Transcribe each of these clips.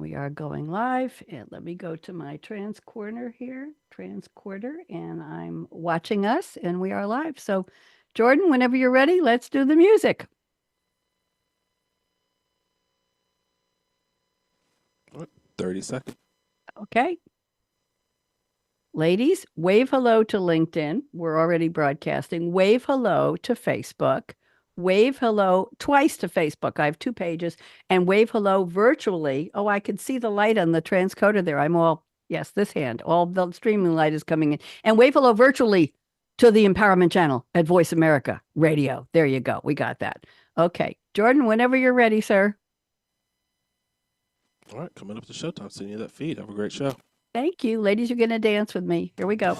We are going live. And let me go to my transcorder here, transcorder, and I'm watching us and we are live. So, Jordan, whenever you're ready, let's do the music. 30 seconds. Okay. Ladies, wave hello to LinkedIn. We're already broadcasting. Wave hello to Facebook. Wave hello twice to Facebook. I have 2 pages. And wave hello virtually. Oh, I can see the light on the transcoder there. I'm all, yes, this hand. All the streaming light is coming in. And wave hello virtually to the Empowerment Channel at Voice America Radio. There you go. We got that. Okay. Jordan, whenever you're ready, sir. All right, coming up to showtime. Sending you that feed. Have a great show. Thank you. Ladies, you're going to dance with me. Here we go.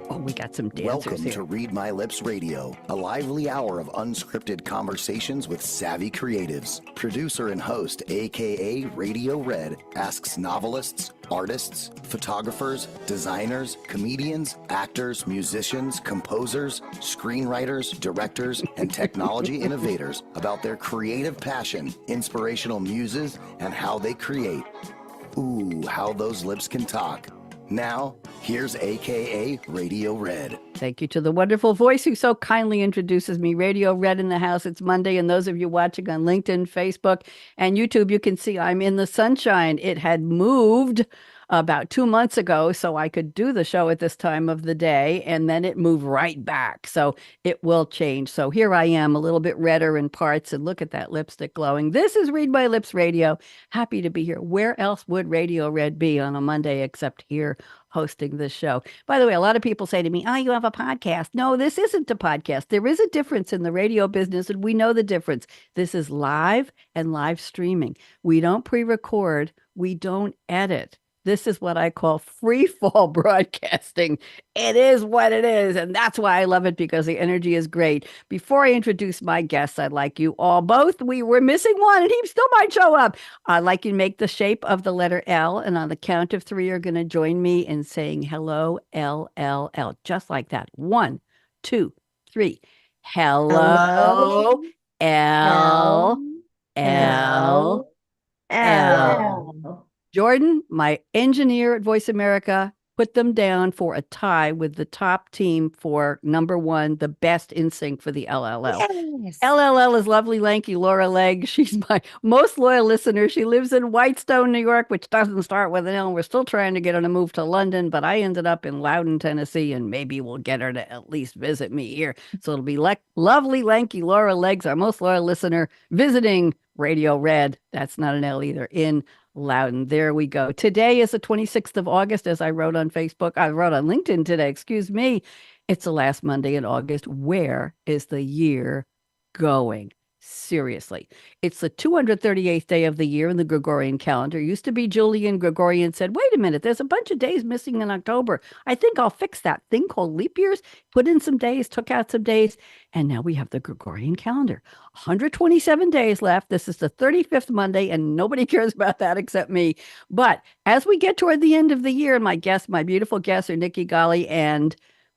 Oh, we got some dancers Welcome here. to Read My Lips Radio, a lively hour of unscripted conversations with savvy creatives. Producer and host, akaRadioRed, asks novelists, artists, photographers, designers, comedians, actors, musicians, composers, screenwriters, directors, and technology innovators about their creative passion, inspirational muses, and how they create. Ooh, how those lips can talk. Now, here's akaRadioRed. Thank you to the wonderful voice who so kindly introduces me. Radio Red in the house. It's Monday. And those of you watching on LinkedIn, Facebook, and YouTube, you can see I'm in the sunshine. It had moved about 2 months ago so I could do the show at this time of the day. And then it moved right back. So it will change. So here I am, a little bit redder in parts. And look at that lipstick glowing. This is Read My Lips Radio. Happy to be here. Where else would Radio Red be on a Monday except here hosting this show? By the way, a lot of people say to me, oh, you have a podcast. No, this isn't a podcast. There is a difference in the radio business, and we know the difference. This is live and live streaming. We don't pre-record. We don't edit. This is what I call free fall broadcasting. It is what it is. And that's why I love it, because the energy is great. Before I introduce my guests, I'd like you all both. We were missing one and he still might show up. I'd like you to make the shape of the letter L. And on the count of 3, you're going to join me in saying hello, L, L, L. Just like that. 1, 2, 3. Hello, L, L, L. Jordan, my engineer at Voice America, put them down for a tie with the top team for number 1, the best in sync for the LLL. Yes. LLL is lovely, lanky Laura Legg. She's my most loyal listener. She lives in Whitestone, New York, which doesn't start with an L. We're still trying to get her to move to London, but I ended up in Loudon, Tennessee, and maybe we'll get her to at least visit me here. So it'll be lovely, lanky Laura Legg's our most loyal listener visiting Radio Red. That's not an L either, in Loudon. There we go. Today is the 26th of August, as I wrote on Facebook. I wrote on LinkedIn today, excuse me. It's the last Monday in August. Where is the year going? Seriously. It's the 238th day of the year in the Gregorian calendar. It used to be Julian Gregorian said, wait a minute, there's a bunch of days missing in October. I think I'll fix that thing called leap years. Put in some days, took out some days, and now we have the Gregorian calendar. 127 days left. This is the 35th Monday, and nobody cares about that except me. But as we get toward the end of the year, my beautiful guests are Nikki, Golly, and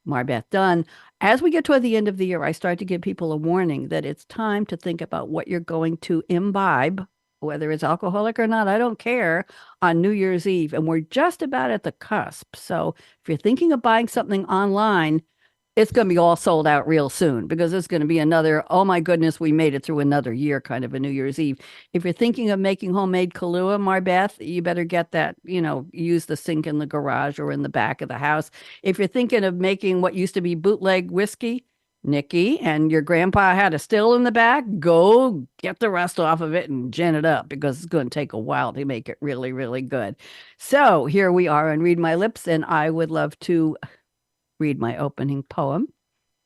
MarBeth Dunn. As we get toward the end of the year, I start to give people a warning that it's time to think about what you're going to imbibe, whether it's alcoholic or not, I don't care, on New Year's Eve. And we're just about at the cusp. So if you're thinking of buying something online, it's going to be all sold out real soon, because it's going to be another, oh my goodness, we made it through another year kind of a New Year's Eve. If you're thinking of making homemade Kahlua, MarBeth, you better get that, use the sink in the garage or in the back of the house. If you're thinking of making what used to be bootleg whiskey, Nikki, and your grandpa had a still in the back, go get the rust off of it and gin it up, because it's going to take a while to make it really, really good. So here we are on Read My Lips, and I would love to read my opening poem.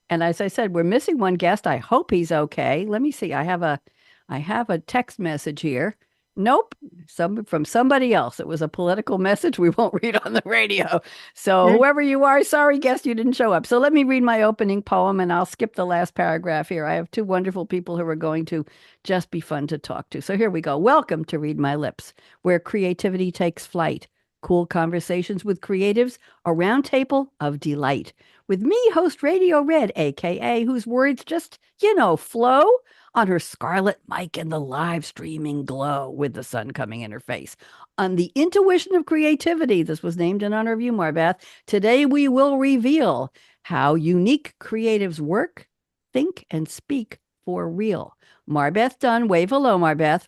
And as I said, we're missing one guest. I hope he's okay. Let me see. I have a text message here. Nope. From somebody else. It was a political message we won't read on the radio. So whoever you are, sorry, guest, you didn't show up. So let me read my opening poem, and I'll skip the last paragraph here. I have 2 wonderful people who are going to just be fun to talk to. So here we go. Welcome to Read My Lips, where creativity takes flight. Cool conversations with creatives, a round table of delight. With me, host Radio Red, a.k.a. whose words just, flow. on her Scarlett mic and the live streaming glow with the sun coming in her face. On the intuition of creativity, this was named in honor of you, MarBeth. Today we will reveal how unique creatives work, think, and speak for real. MarBeth Dunn, wave hello, MarBeth.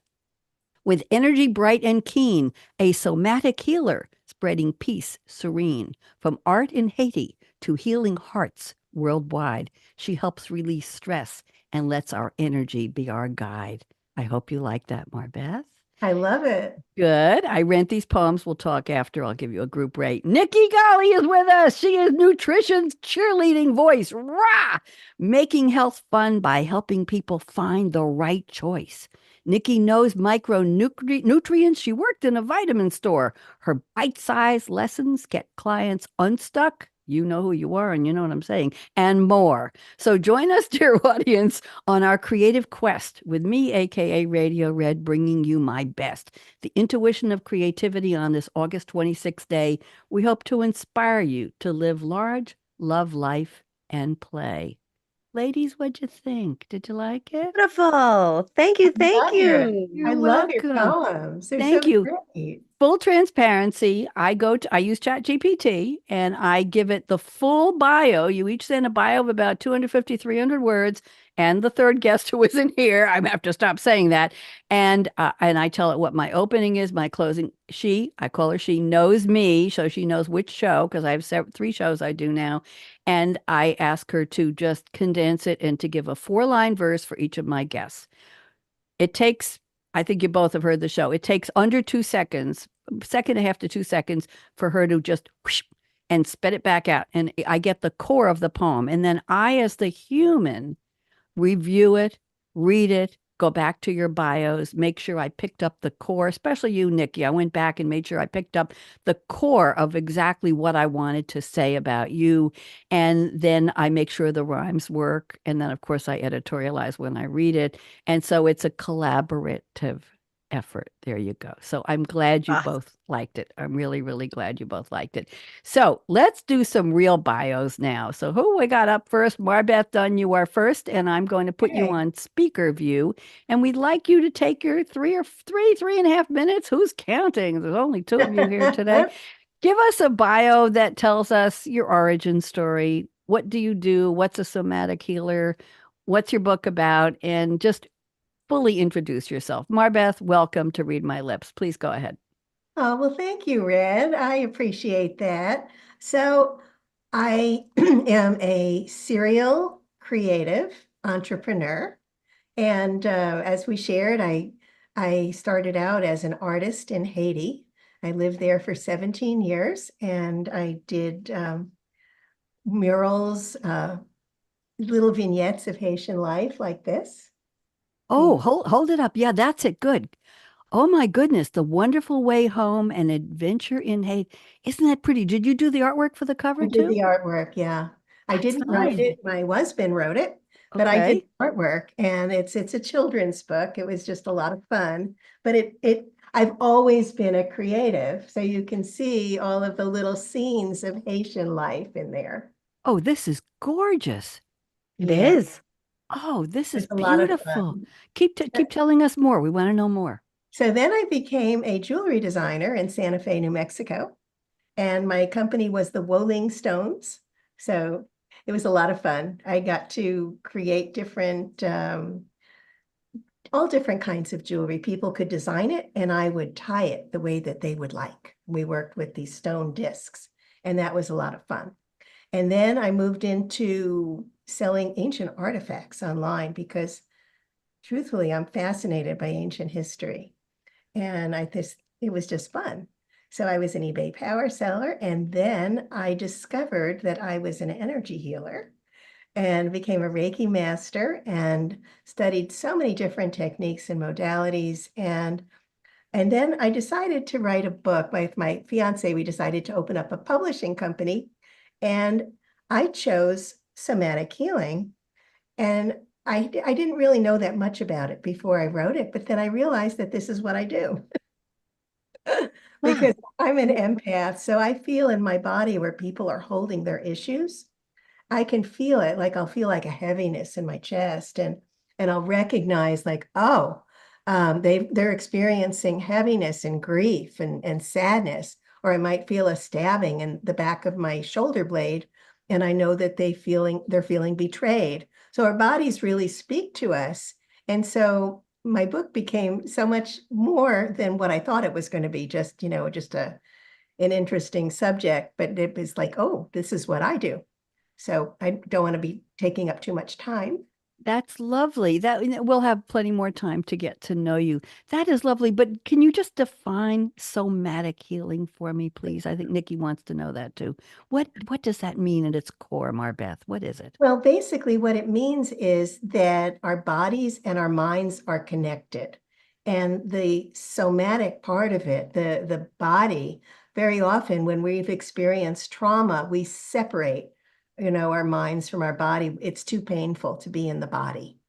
With energy bright and keen, a somatic healer spreading peace serene. From art in Haiti to healing hearts worldwide, she helps release stress and lets our energy be our guide. I hope you like that, MarBeth. I love it. Good. I rent these poems. We'll talk after. I'll give you a group rate. Nikki Golly is with us. She is nutrition's cheerleading voice. Rah! Making health fun by helping people find the right choice. Nikki knows micronutrients. She worked in a vitamin store. Her bite-sized lessons get clients unstuck. You know who you are, and you know what I'm saying, and more. So join us, dear audience, on our creative quest with me, akaRadioRed, bringing you my best. The intuition of creativity on this August 26th day. We hope to inspire you to live large, love life, and play. Ladies, what'd you think? Did you like it? Beautiful. Thank you. Thank you. You're I love your welcome. poems. They're Thank so you. great. Full transparency, I use ChatGPT and I give it the full bio. You each send a bio of about 250, 300 words. And the third guest who isn't here, I have to stop saying that. And I tell it what my opening is, my closing. I call her she, knows me. So she knows which show, because I have 3 shows I do now. And I ask her to just condense it and to give a 4-line verse for each of my guests. It takes, I think you both have heard the show. It takes under 2 seconds, 1.5 to 2 seconds for her to just whoosh, and spit it back out. And I get the core of the poem. And then I, as the human, review it, read it, go back to your bios, make sure I picked up the core, especially you, Nikki. I went back and made sure I picked up the core of exactly what I wanted to say about you. And then I make sure the rhymes work. And then, of course, I editorialize when I read it. And so it's a collaborative effort. There you go. So I'm glad you both liked it. I'm really, really glad you both liked it. So let's do some real bios now. So who we got up first? MarBeth Dunn, you are first, and I'm going to put you on speaker view. And we'd like you to take your 3.5 minutes. Who's counting? There's only 2 of you here today. Give us a bio that tells us your origin story. What do you do? What's a somatic healer? What's your book about? And just fully introduce yourself. MarBeth, welcome to Read My Lips. Please go ahead. Oh, well, thank you, Red. I appreciate that. So I am a serial creative entrepreneur. And as we shared, I started out as an artist in Haiti. I lived there for 17 years, and I did murals, little vignettes of Haitian life like this. Oh, hold it up. Yeah, that's it. Good. Oh my goodness, The Wonderful Way Home, An Adventure in Haiti. Isn't that pretty? Did you do the artwork for the cover I too? did the artwork, yeah. I didn't write it. My husband wrote it, but I did the artwork, and it's a children's book. It was just a lot of fun. But I've always been a creative, so you can see all of the little scenes of Haitian life in there. Oh, this is gorgeous. It is. Oh, this is It's a lot of beautiful. fun. Keep telling us more. We want to know more. So then I became a jewelry designer in Santa Fe, New Mexico. And my company was the Woling Stones. So it was a lot of fun. I got to create different, all different kinds of jewelry. People could design it, and I would tie it the way that they would like. We worked with these stone discs, and that was a lot of fun. And then I moved into selling ancient artifacts online because, truthfully, I'm fascinated by ancient history. And it was just fun. So I was an eBay power seller, and then I discovered that I was an energy healer and became a Reiki master and studied so many different techniques and modalities. And then I decided to write a book. With my fiance, we decided to open up a publishing company, and I chose somatic healing. And I didn't really know that much about it before I wrote it, but then I realized that this is what I do. Because I'm an empath, so I feel in my body where people are holding their issues. I can feel it, like I'll feel like a heaviness in my chest. And and I'll recognize like, oh, they're experiencing heaviness and grief and sadness, or I might feel a stabbing in the back of my shoulder blade, and I know that they're feeling betrayed. So our bodies really speak to us. And so my book became so much more than what I thought it was going to be, just, just an interesting subject, but it was like, oh, this is what I do. So I don't want to be taking up too much time. That's lovely. We'll have plenty more time to get to know you. That is lovely. But can you just define somatic healing for me, please? I think Nikki wants to know that too. What does that mean at its core, MarBeth? What is it? Well, basically what it means is that our bodies and our minds are connected. And the somatic part of it, the body, very often when we've experienced trauma, we separate, our minds from our body. It's too painful to be in the body.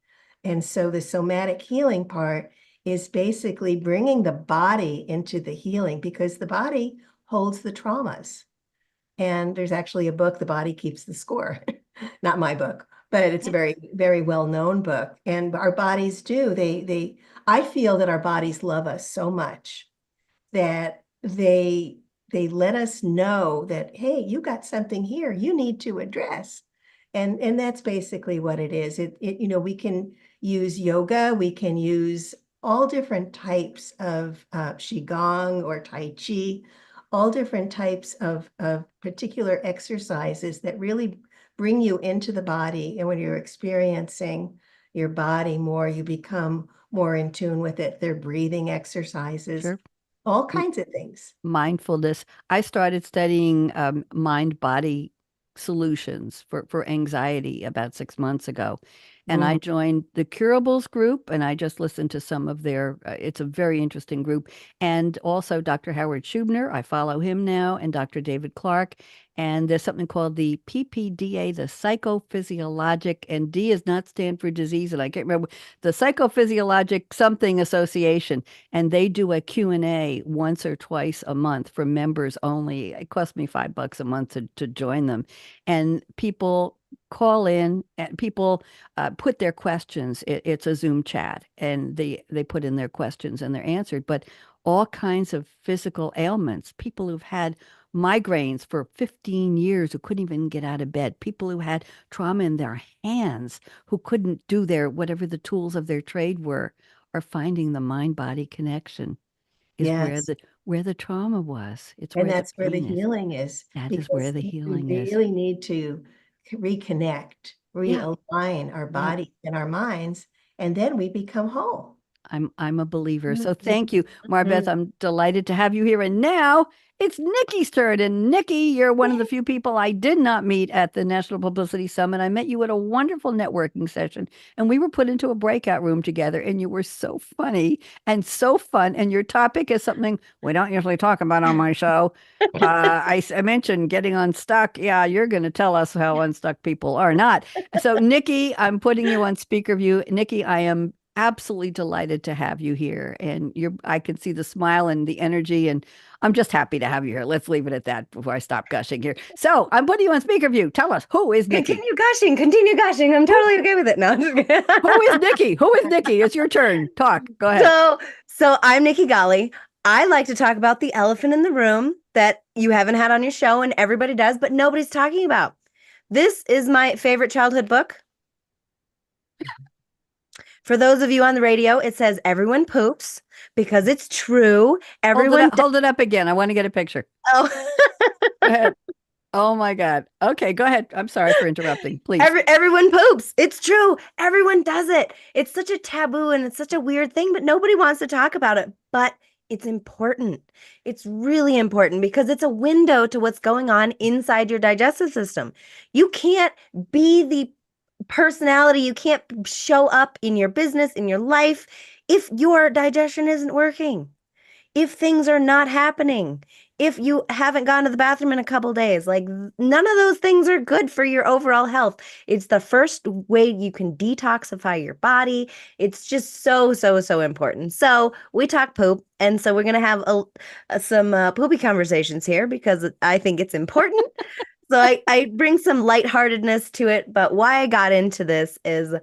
And so the somatic healing part is basically bringing the body into the healing, because the body holds the traumas. And there's actually a book, The Body Keeps the Score. Not my book, but it's a very, very well-known book. And our bodies do. I feel that our bodies love us so much that they let us know that, hey, you got something here you need to address. And that's basically what it is. We can use yoga, we can use all different types of qigong or tai chi, all different types of particular exercises that really bring you into the body. And when you're experiencing your body more, you become more in tune with it. They're breathing exercises, Sure. all kinds of things. Mindfulness. I started studying mind-body solutions for anxiety about 6 months ago. And I joined the Curables group, and I just listened to some of their, it's a very interesting group. And also Dr. Howard Schubner, I follow him now, and Dr. David Clark. And there's something called the PPDA, the Psychophysiologic, and D is not stand for disease, and I can't remember, the Psychophysiologic something association. And they do a Q&A once or twice a month for members only. It costs me $5 a month to join them. And people call in and people put their questions. It's a Zoom chat, and they put in their questions and they're answered. But all kinds of physical ailments, people who've had migraines for 15 years who couldn't even get out of bed, people who had trauma in their hands who couldn't do their whatever the tools of their trade were, are finding the mind-body connection is Yes. where the trauma was. It's And where that's the where the pain is. healing is. That is where the We healing is. really need to reconnect, Yeah. realign our bodies and our minds, and then we become whole. I'm a believer. So Mhm. thank you, MarBeth. Mhm. I'm delighted to have you here. And now it's Nikki's turn. And Nikki, you're one of the few people I did not meet at the National Publicity Summit. I met you at a wonderful networking session, and we were put into a breakout room together, and you were so funny and so fun. And your topic is something we don't usually talk about on my show. I mentioned getting unstuck. Yeah, you're going to tell us how unstuck people are not. So, Nikki, I'm putting you on speaker view. Nikki, I am absolutely delighted to have you here. And I can see the smile and the energy, and I'm just happy to have you here. Let's leave it at that before I stop gushing here. So I'm putting you on speaker view. Tell us, who is Nikki? Continue gushing. I'm totally okay with it. No, I'm just kidding. Who is Nikki? Who is Nikki? It's your turn. Talk. Go ahead. So I'm Nikki Golly. I like to talk about the elephant in the room that you haven't had on your show and everybody does, but nobody's talking about. This is my favorite childhood book. For those of you on the radio, it says everyone poops, because it's true. Everyone hold it up again. I want to get a picture. Oh. Go ahead. Oh my God. Okay, go ahead. I'm sorry for interrupting. Please. Everyone poops. It's true. Everyone does it. It's such a taboo and it's such a weird thing, but nobody wants to talk about it. But it's important. It's really important because it's a window to what's going on inside your digestive system. You can't be the personality, you can't show up in your business, in your life, if your digestion isn't working, if things are not happening, if you haven't gone to the bathroom in a couple days. Like, none of those things are good for your overall health. It's the first way you can detoxify your body. It's just so important. So we talk poop, and so we're going to have some poopy conversations here because I think it's important. So I bring some lightheartedness to it, but why I got into this is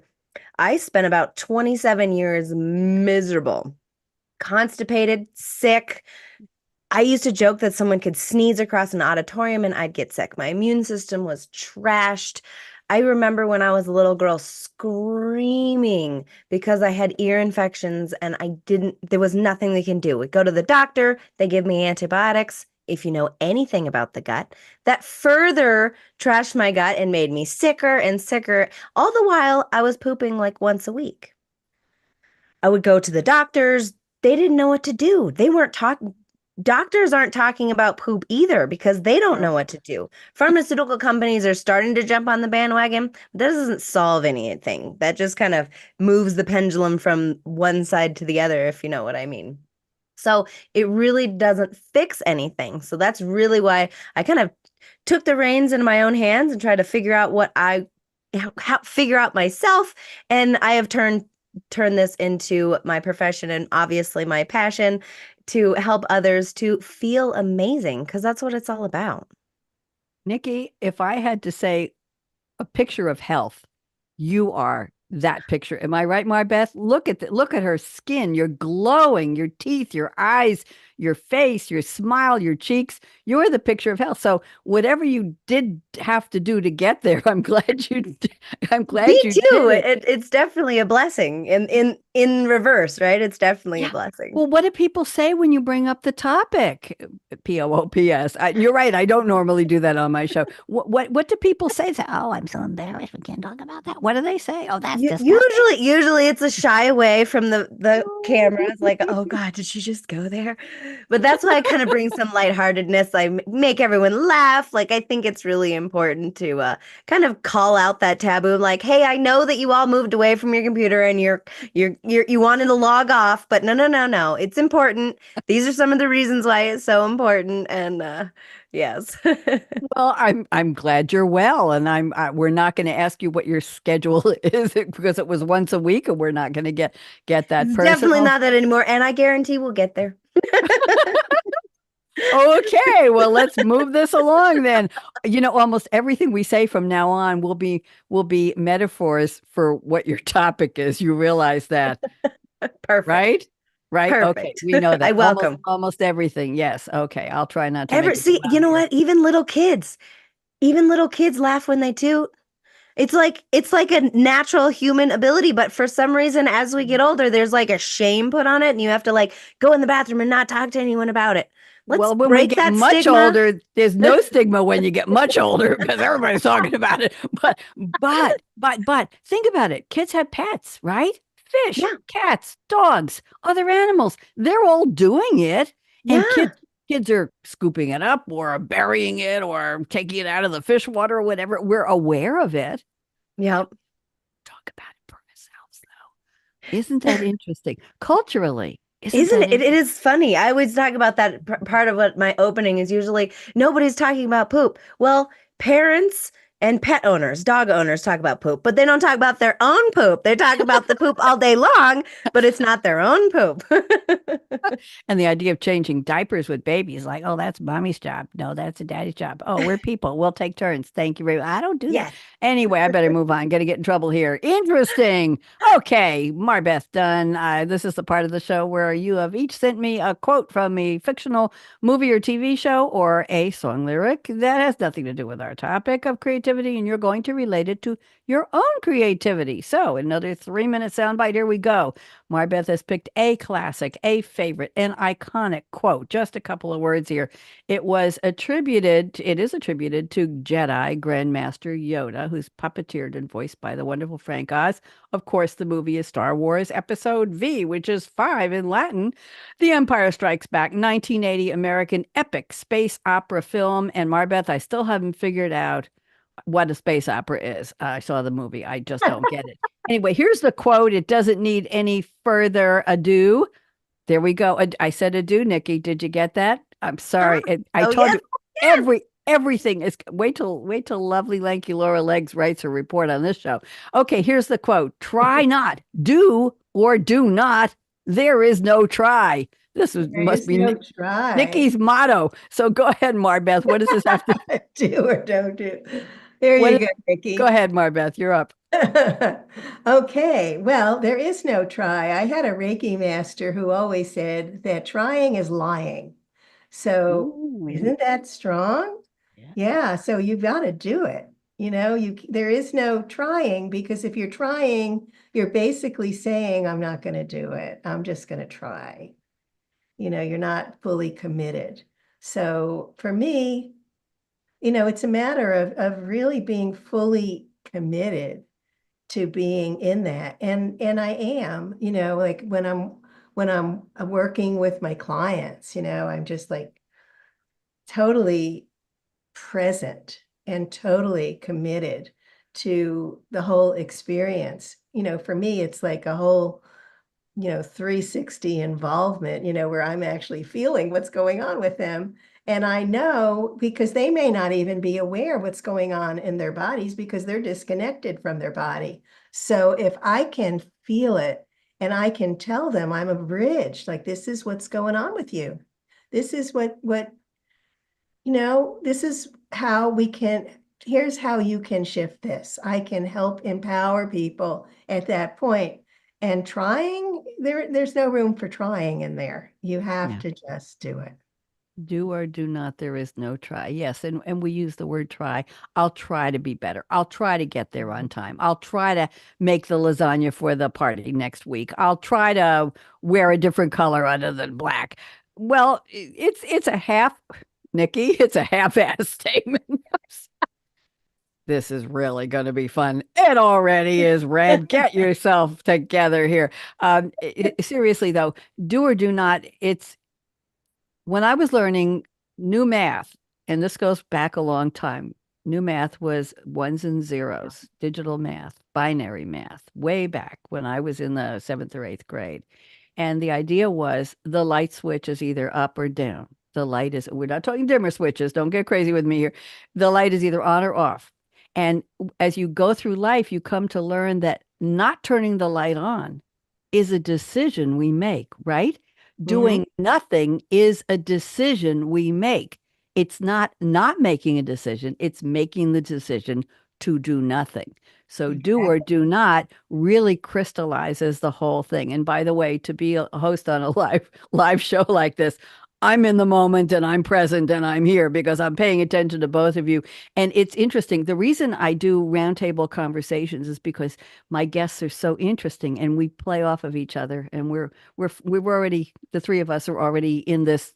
I spent about 27 years miserable, constipated, sick. I used to joke that someone could sneeze across an auditorium and I'd get sick. My immune system was trashed. I remember when I was a little girl screaming because I had ear infections and there was nothing they can do. We go to the doctor, they give me antibiotics. If you know anything about the gut, that further trashed my gut and made me sicker and sicker. All the while, I was pooping like once a week. I would go to the doctors. They didn't know what to do. They weren't talking. Doctors aren't talking about poop either because they don't know what to do. Pharmaceutical companies are starting to jump on the bandwagon. That doesn't solve anything. That just kind of moves the pendulum from one side to the other, if you know what I mean. So it really doesn't fix anything. So that's really why I kind of took the reins in my own hands and tried to figure out figure out myself. And I have turned this into my profession and obviously my passion to help others to feel amazing, because that's what it's all about. Nikki, if I had to say a picture of health, you are that picture. Am I right, MarBeth? Look at her skin. You're glowing, your teeth, your eyes, your face, your smile, your cheeks. You're the picture of health. So whatever you did have to do to get there, I'm glad you did. Me too. It's definitely a blessing in reverse, right? It's definitely a blessing. Well, what do people say when you bring up the topic? POOPS. You're right. I don't normally do that on my show. What do people say? Oh, I'm so embarrassed. We can't talk about that. What do they say? Oh, that's usually it's a shy away from the cameras. Like, oh God, did she just go there? But that's why I kind of bring some lightheartedness. I make everyone laugh. Like, I think it's really important to kind of call out that taboo. Like, hey, I know that you all moved away from your computer and you wanted to log off, but no. It's important. These are some of the reasons why it's so important. And yes. Well, I'm glad you're well, and we're not going to ask you what your schedule is because it was once a week, and we're not going to get that personal. Definitely not that anymore, and I guarantee we'll get there. Okay, well, let's move this along then. Almost everything we say from now on will be metaphors for what your topic is. You realize that. Perfect. Right? Perfect. Okay, we know that. I welcome almost everything. Yes. Okay, I'll try not to see. You know what? Even little kids laugh when they toot. It's like a natural human ability, but for some reason, as we get older, there's like a shame put on it, and you have to like go in the bathroom and not talk to anyone about it. When we get much older, there's no stigma when you get much older because everybody's talking about it. But think about it. Kids have pets, right? Fish, cats, dogs, other animals. They're all doing it. And kids are scooping it up or burying it or taking it out of the fish water or whatever. We're aware of it. Yep. Talk about it for ourselves, though. Isn't that interesting? Culturally. Isn't it? It is funny. I always talk about that part of what my opening is usually nobody's talking about poop. Well, parents and pet owners, dog owners talk about poop, but they don't talk about their own poop. They talk about the poop all day long, but it's not their own poop. And the idea of changing diapers with babies, like, oh, that's mommy's job. No, that's a daddy's job. Oh, we're people. We'll take turns. Thank you very much. I don't do that. Anyway, I better move on. Going to get in trouble here. Interesting. Okay, MarBeth Dunn. This is the part of the show where you have each sent me a quote from a fictional movie or TV show or a song lyric that has nothing to do with our topic of creativity, and you're going to relate it to your own creativity. So another 3-minute soundbite. Here we go. MarBeth has picked a classic, a favorite, an iconic quote. Just a couple of words here. It is attributed to Jedi Grandmaster Yoda, who's puppeteered and voiced by the wonderful Frank Oz. Of course, the movie is Star Wars Episode V, which is 5 in Latin. The Empire Strikes Back, 1980 American epic space opera film. And MarBeth, I still haven't figured out what a space opera is. I saw the movie. I just don't get it. Anyway, here's the quote. It doesn't need any further ado. There we go. I said adieu, Nikki. Did you get that? I'm sorry. I told you everything is. Wait till lovely lanky Laura Legs writes her report on this show. Okay, here's the quote. Try not, do or do not. There is no try. Must be Nikki's motto. So go ahead, MarBeth. What does this have to do or don't do? There you go, Nikki. Go ahead, MarBeth. You're up. Okay, well, there is no try. I had a Reiki master who always said that trying is lying. So Ooh, isn't that strong? yeah. Yeah, so you've got to do it. There is no trying, because if you're trying, you're basically saying, I'm not going to do it. I'm just going to try. You're not fully committed. So for me, it's a matter of really being fully committed to being in that. And I am, like when I'm working with my clients, I'm just like totally present and totally committed to the whole experience. For me, it's like a whole 360 involvement, where I'm actually feeling what's going on with them. And I know, because they may not even be aware what's going on in their bodies because they're disconnected from their body. So if I can feel it and I can tell them, I'm a bridge, like, this is what's going on with you. This is this is how here's how you can shift this. I can help empower people at that point. And trying, there's no room for trying in there. You have Yeah. to just do it. Do or do not, there is no try. Yes, and we use the word try. I'll try to be better. I'll try to get there on time. I'll try to make the lasagna for the party next week. I'll try to wear a different color other than black. Well, it's a half, Nikki, it's a half-ass statement. This is really going to be fun. It already is, Red. Get yourself together here. Seriously, though, do or do not. It's when I was learning new math, and this goes back a long time. New math was ones and zeros, digital math, binary math, way back when I was in the seventh or eighth grade. And the idea was the light switch is either up or down. The light is, we're not talking dimmer switches. Don't get crazy with me here. The light is either on or off. And as you go through life, you come to learn that not turning the light on is a decision we make, right? Doing nothing is a decision we make. It's not making a decision, it's making the decision to do nothing. So do or do not really crystallizes the whole thing. And by the way, to be a host on a live show like this, I'm in the moment and I'm present and I'm here because I'm paying attention to both of you. And it's interesting. The reason I do roundtable conversations is because my guests are so interesting and we play off of each other. And we're already, the three of us are already in this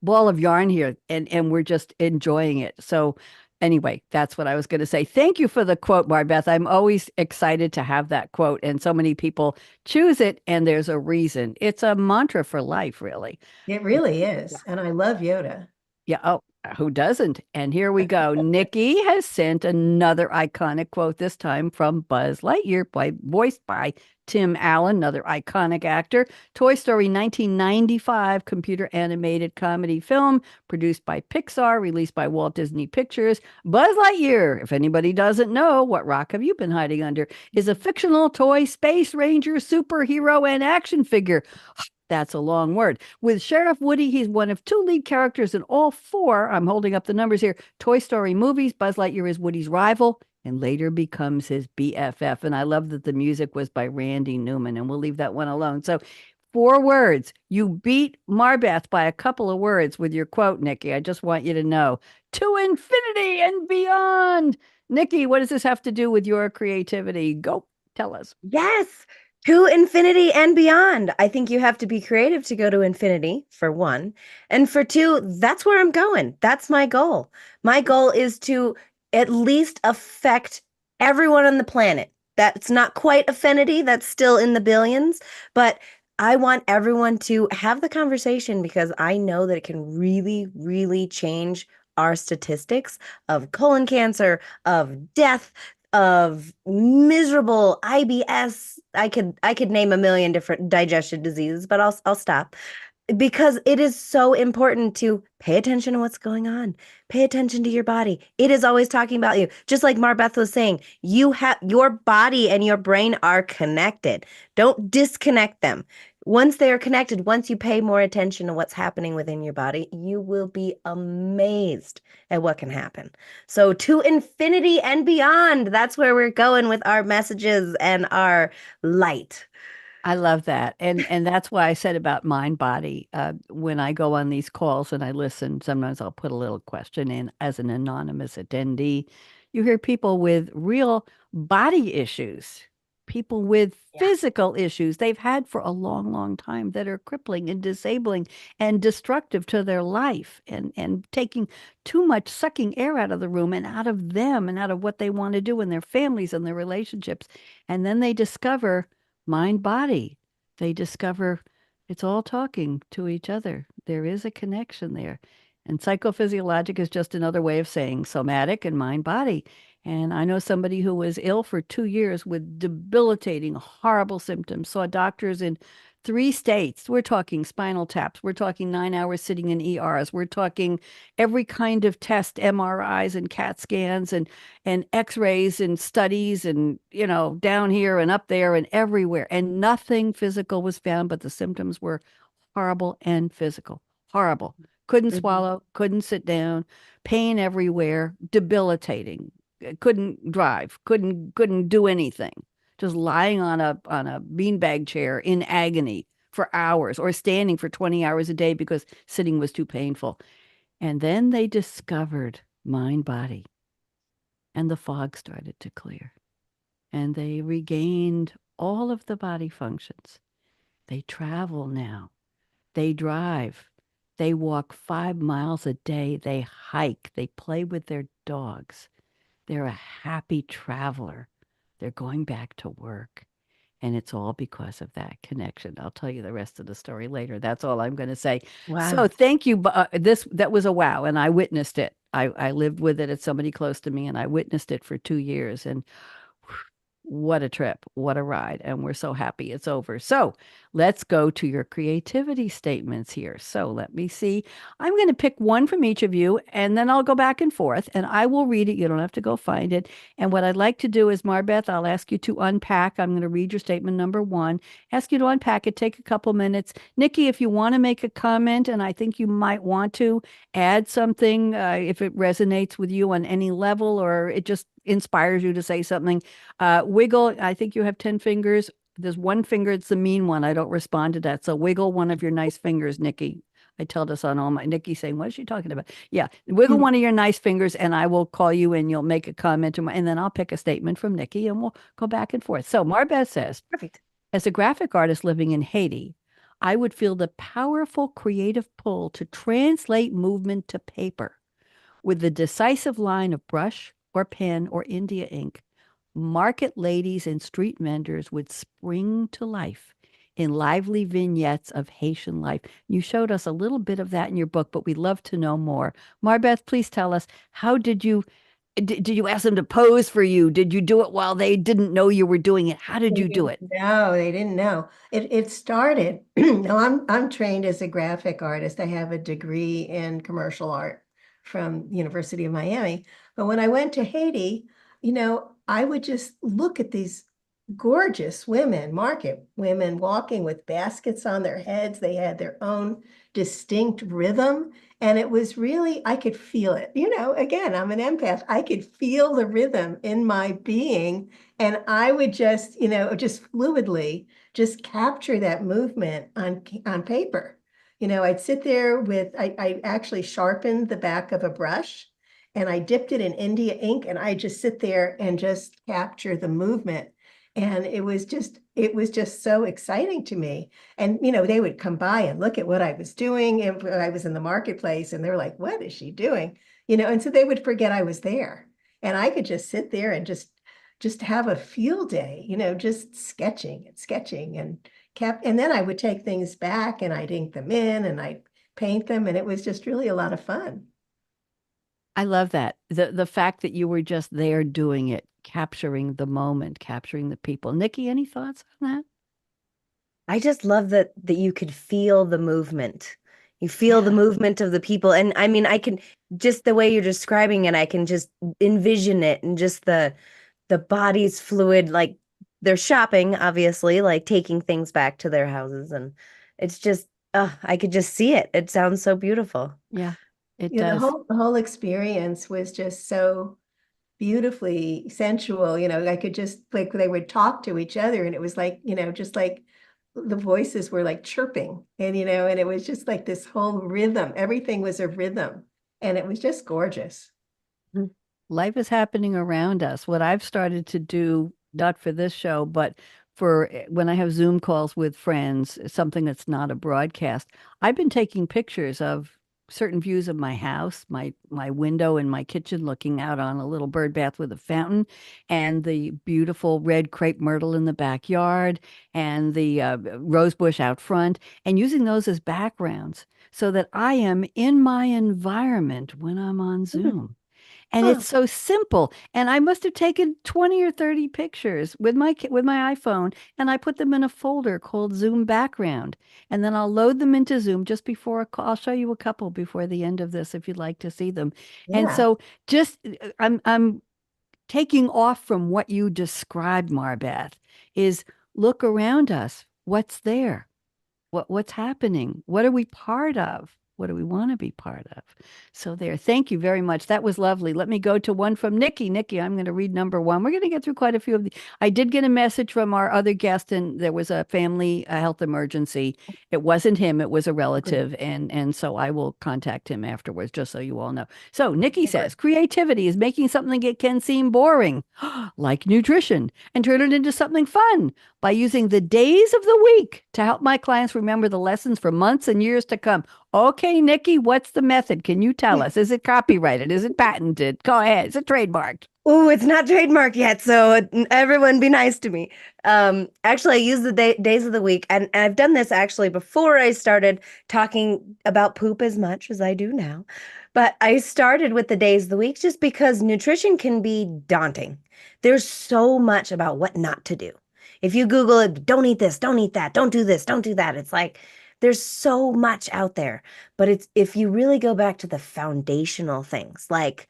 ball of yarn here, and we're just enjoying it. So anyway, that's what I was going to say. Thank you for the quote, MarBeth. I'm always excited to have that quote, and so many people choose it, and there's a reason. It's a mantra for life, really. It really is. And I love Yoda. Yeah. Oh, who doesn't? And here we go. Nikki has sent another iconic quote, this time from Buzz Lightyear, voiced by Tim Allen, another iconic actor. Toy Story 1995 computer animated comedy film produced by Pixar, released by Walt Disney Pictures. Buzz Lightyear, if anybody doesn't know, what rock have you been hiding under, is a fictional toy space ranger, superhero, and action figure. That's a long word. With Sheriff Woody, he's one of two lead characters in all four, I'm holding up the numbers here, Toy Story movies. Buzz Lightyear is Woody's rival and later becomes his BFF. And I love that the music was by Randy Newman, and we'll leave that one alone. So 4 words. You beat MarBeth by a couple of words with your quote, Nikki. I just want you to know. To infinity and beyond. Nikki, what does this have to do with your creativity? Go, tell us. Yes, to infinity and beyond. I think you have to be creative to go to infinity, for one. And for two, that's where I'm going. That's my goal. My goal is to at least affect everyone on the planet. That's not quite affinity, that's still in the billions, but I want everyone to have the conversation because I know that it can really, really change our statistics of colon cancer, of death, of miserable IBS. I could name a million different digestion diseases, but I'll stop. Because it is so important to pay attention to what's going on. Pay attention to your body. It is always talking about you. Just like MarBeth was saying, you have your body and your brain are connected. Don't disconnect them. once they are connected, once you pay more attention to what's happening within your body, you will be amazed at what can happen. So to infinity and beyond, that's where we're going with our messages and our light. I love that. And that's why I said about mind body. When I go on these calls and I listen, sometimes I'll put a little question in as an anonymous attendee. You hear people with real body issues, people with Yeah. physical issues they've had for a long, long time that are crippling and disabling and destructive to their life and taking too much, sucking air out of the room and out of them and out of what they want to do in their families and their relationships. And then they discover mind body. They discover it's all talking to each other. There is a connection there. And psychophysiologic is just another way of saying somatic and mind body. And I know somebody who was ill for 2 years with debilitating, horrible symptoms, saw doctors in 3 states. We're talking spinal taps. We're talking 9 hours sitting in ERs. We're talking every kind of test, MRIs and CAT scans and x-rays and studies and, down here and up there and everywhere. And nothing physical was found, but the symptoms were horrible and physical. Horrible. Couldn't swallow, couldn't sit down, pain everywhere, debilitating. Couldn't drive, couldn't do anything. Just lying on a beanbag chair in agony for hours or standing for 20 hours a day because sitting was too painful. And then they discovered mind body. And the fog started to clear. And they regained all of the body functions. They travel now. They drive. They walk 5 miles a day. They hike. They play with their dogs. They're a happy traveler. They're going back to work. And it's all because of that connection. I'll tell you the rest of the story later. That's all I'm going to say. Wow. So thank you. That was a wow. And I witnessed it. I lived with it at somebody close to me and I witnessed it for 2 years. And what a trip, what a ride. And we're so happy it's over. So let's go to your creativity statements here. So let me see. I'm going to pick one from each of you and then I'll go back and forth and I will read it. You don't have to go find it. And what I'd like to do is, MarBeth, I'll ask you to unpack. I'm going to read your statement number one, ask you to unpack it, take a couple minutes. Nikki, if you want to make a comment, and I think you might want to add something if it resonates with you on any level or it just inspires you to say something. Wiggle, I think you have 10 fingers. There's one finger, it's the mean one. I don't respond to that. So wiggle one of your nice fingers, Nikki. I tell this on all my, Nikki saying, what is she talking about? Yeah, wiggle one of your nice fingers and I will call you and you'll make a comment and then I'll pick a statement from Nikki and we'll go back and forth. So MarBeth says, Perfect. as a graphic artist living in Haiti, I would feel the powerful creative pull to translate movement to paper with the decisive line of brush or pen or India ink. Market ladies and street vendors would spring to life in lively vignettes of Haitian life. You showed us a little bit of that in your book, but we'd love to know more. MarBeth, please tell us, how did you ask them to pose for you? Did you do it while they didn't know you were doing it? How did you do it? No, they didn't know. It started. No, I'm trained as a graphic artist. I have a degree in commercial art from University of Miami. But when I went to Haiti, I would just look at these gorgeous women, market women walking with baskets on their heads. They had their own distinct rhythm. And it was really, I could feel it. Again, I'm an empath. I could feel the rhythm in my being. And I would just, just fluidly just capture that movement on paper. I'd sit there I actually sharpened the back of a brush and I dipped it in India ink and I just sit there and just capture the movement. And it was just so exciting to me. And, they would come by and look at what I was doing. If I was in the marketplace and they were like, what is she doing? And so they would forget I was there. And I could just sit there and just have a field day, just sketching and and then I would take things back and I'd ink them in and I'd paint them. And it was just really a lot of fun. I love that. The fact that you were just there doing it, capturing the moment, capturing the people. Nikki, any thoughts on that? I just love that you could feel the movement. You feel the movement of the people. And I mean, I can just the way you're describing it, I can just envision it and just the body's fluid, like they're shopping, obviously, like taking things back to their houses. And it's just, I could just see it. It sounds so beautiful. Yeah, it Yeah, does. the whole experience was just so beautifully sensual. I could just like they would talk to each other, and it was like, just like the voices were like chirping, and it was just like this whole rhythm. Everything was a rhythm, and it was just gorgeous. Life is happening around us. What I've started to do, not for this show, but for when I have Zoom calls with friends, something that's not a broadcast, I've been taking pictures of certain views of my house, my window in my kitchen looking out on a little bird bath with a fountain, and the beautiful red crepe myrtle in the backyard, and the rose bush out front, and using those as backgrounds so that I am in my environment when I'm on Zoom. And Huh. it's so simple. And I must have taken 20 or 30 pictures with my iPhone, and I put them in a folder called Zoom background. And then I'll load them into Zoom just before a call. I'll show you a couple before the end of this if you'd like to see them. And Yeah. so just I'm taking off from what you described, MarBeth, is look around us. What's there? What's happening? What are we part of? What do we want to be part of? So there. Thank you very much. That was lovely. Let me go to one from Nikki. Nikki, I'm going to read number one. We're going to get through quite a few of the. I did get a message from our other guest, and there was a family health emergency. It wasn't him, it was a relative, and so I will contact him afterwards, just so you all know. So Nikki says, creativity is making something that can seem boring, like nutrition, and turn it into something fun by using the days of the week to help my clients remember the lessons for months and years to come. Okay, Nikki, what's the method? Can you tell us? Is it copyrighted? Is it patented? Go ahead. Is it trademarked? Oh, it's not trademarked yet, so everyone be nice to me. Actually, I use the days of the week, and I've done this actually before I started talking about poop as much as I do now. But I started with the days of the week just because nutrition can be daunting. There's so much about what not to do. If you Google it, don't eat this, don't eat that, don't do this, don't do that. It's like there's so much out there. But it's if you really go back to the foundational things like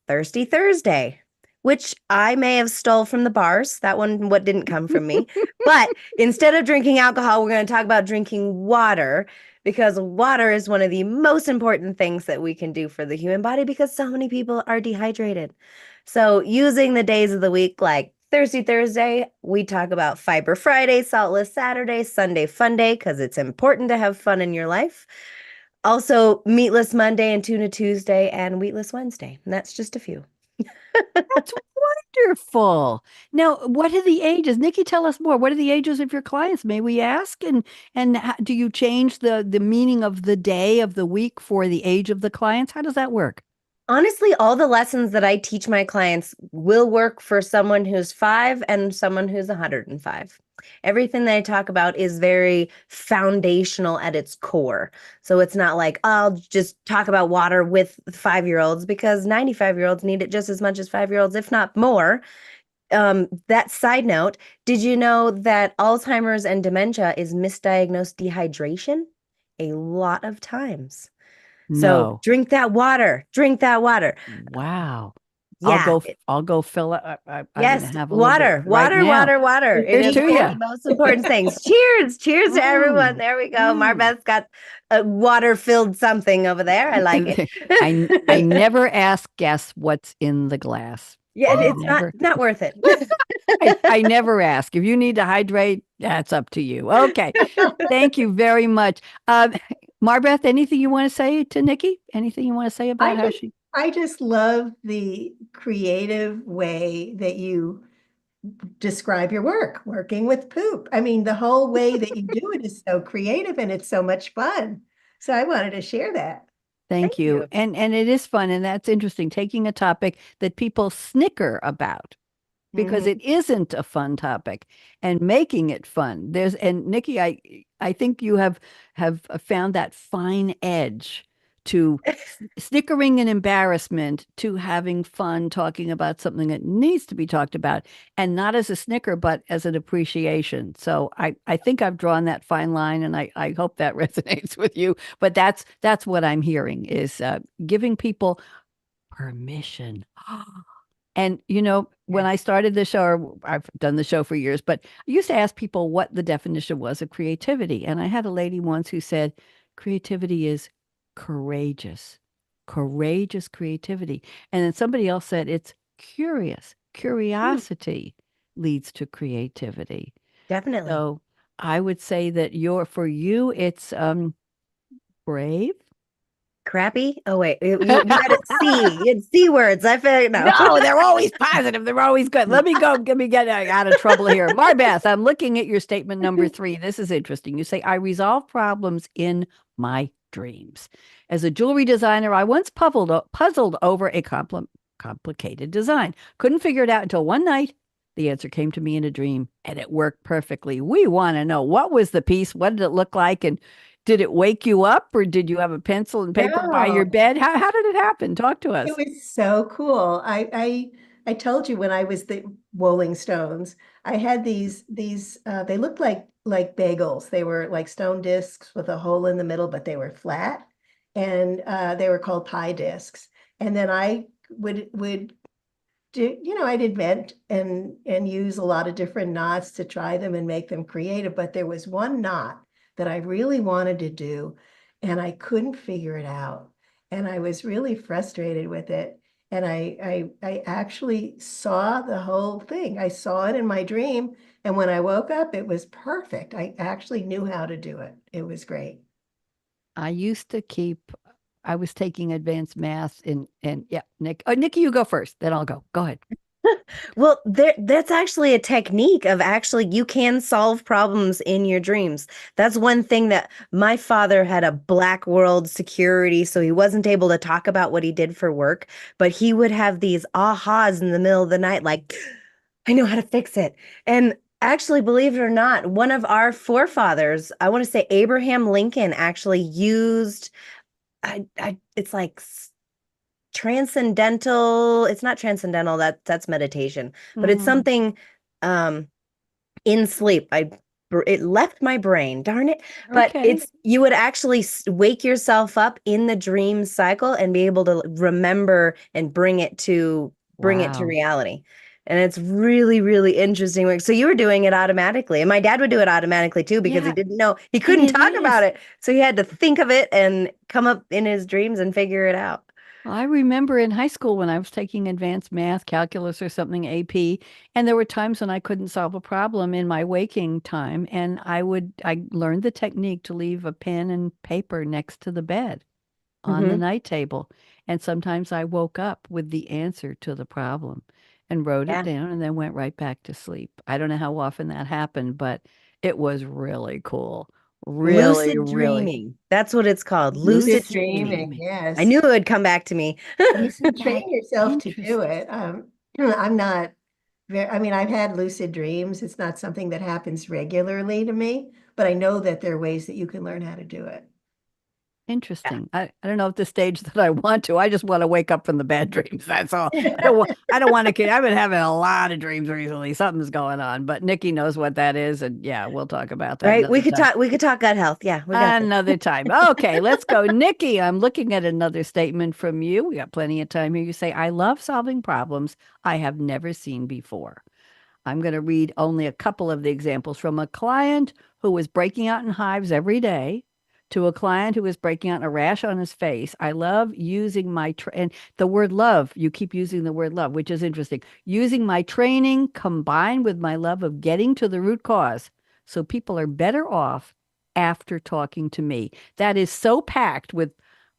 Thirsty Thursday, which I may have stole from the bars. That one what didn't come from me. But instead of drinking alcohol, we're going to talk about drinking water because water is one of the most important things that we can do for the human body because so many people are dehydrated. So using the days of the week like Thirsty Thursday, we talk about Fiber Friday, Saltless Saturday, Sunday Fun Day because it's important to have fun in your life. Also, Meatless Monday and Tuna Tuesday and Wheatless Wednesday. And that's just a few. That's wonderful. Now, what are the ages? Nikki, tell us more. What are the ages of your clients? May we ask? And do you change the meaning of the day of the week for the age of the clients? How does that work? Honestly, all the lessons that I teach my clients will work for someone who's 5 and someone who's 105. Everything that I talk about is very foundational at its core. So it's not like I'll just talk about water with 5-year-olds because 95-year-olds need it just as much as 5-year-olds, if not more. That side note, did you know that Alzheimer's and dementia is misdiagnosed dehydration a lot of times? So No. drink that water. Drink that water. Wow. Yeah. I'll go fill it. I'm Yes. gonna have a little Water, bit right water, now. water, water. It Cheers is to one of ya. the most important things. Cheers. Cheers to everyone. Mm, There we go. mm. MarBeth's got a water-filled something over there. I like it. I never ask guests what's in the glass. Yeah, I it's never not worth it. I never ask. If you need to hydrate, that's up to you. Okay. Thank you very much. MarBeth, anything you want to say to Nikki? Anything you want to say about how she? I just love the creative way that you describe your work, working with poop. I mean, the whole way that you do it is so creative and it's so much fun. So I wanted to share that. Thank you. And it is fun, and that's interesting, taking a topic that people snicker about because Mhm. it isn't a fun topic and making it fun. And Nikki, I think you have found that fine edge to snickering and embarrassment to having fun talking about something that needs to be talked about, and not as a snicker, but as an appreciation. So I think I've drawn that fine line, and I hope that resonates with you. But that's what I'm hearing is giving people permission And, when I started the show, or I've done the show for years, but I used to ask people what the definition was of creativity. And I had a lady once who said, creativity is courageous, courageous creativity. And then somebody else said, it's curious. Curiosity leads to creativity. Definitely. So I would say that for you, it's brave. Crappy? Oh, wait. You had it C. You had C words. I feel no. No, they're always positive. They're always good. Let me go. Let me get out of trouble here. MarBeth, I'm looking at your statement number 3. This is interesting. You say, I resolve problems in my dreams. As a jewelry designer, I once puzzled over a complicated design. Couldn't figure it out until one night. The answer came to me in a dream, and it worked perfectly. We want to know, what was the piece? What did it look like? And did it wake you up, or did you have a pencil and paper by your No. bed? How did it happen? Talk to us. It was so cool. I told you when I was the Rolling Stones, I had these they looked like bagels. They were like stone discs with a hole in the middle, but they were flat, and they were called pie discs. And then I would do, I'd invent and use a lot of different knots to try them and make them creative. But there was one knot that I really wanted to do, and I couldn't figure it out. And I was really frustrated with it. And I actually saw the whole thing. I saw it in my dream. And when I woke up, it was perfect. I actually knew how to do it. It was great. I was taking advanced math and yeah, Nikki, you go first, then I'll go. Go ahead. Well, that's actually a technique of you can solve problems in your dreams. That's one thing that my father had a black world security, so he wasn't able to talk about what he did for work, but he would have these ahas in the middle of the night, like, I know how to fix it. And actually, believe it or not, one of our forefathers, I want to say Abraham Lincoln, actually used, it's like transcendental. It's not transcendental. That's meditation, but it's something in sleep. It left my brain, darn it. But Okay. you would actually wake yourself up in the dream cycle and be able to remember and bring it to Wow. reality. And it's really, really interesting. So you were doing it automatically. And my dad would do it automatically too, because he Yeah, didn't know, he couldn't it talk about is. it. So he had to think of it and come up in his dreams and figure it out. I remember in high school when I was taking advanced math, calculus or something, AP, and there were times when I couldn't solve a problem in my waking time, and I learned the technique to leave a pen and paper next to the bed on the night table. And sometimes I woke up with the answer to the problem and wrote it Yeah. down and then went right back to sleep. I don't know how often that happened, but it was really cool. Really, Lucid really. dreaming. That's what it's called. Lucid Lucid Dreaming, dreaming. yes. I knew it would come back to me. You should train yourself to do Interesting. it. I'm not I mean, I've had lucid dreams. It's not something that happens regularly to me, but I know that there are ways that you can learn how to do it. Interesting. I don't know at the stage that I want to. I just want to wake up from the bad dreams. That's all. I don't want to kid. I've been having a lot of dreams recently. Something's going on, but Nikki knows what that is. And yeah, we'll talk about that. Right? We could time. talk gut health. Yeah, we got this. Another time. Okay, let's go. Nikki, I'm looking at another statement from you. We got plenty of time here. You say, I love solving problems I have never seen before. I'm going to read only a couple of the examples from a client who was breaking out in hives every day to a client who was breaking out in a rash on his face. I love using and the word love, you keep using the word love, which is interesting. Using my training combined with my love of getting to the root cause so people are better off after talking to me. That is so packed with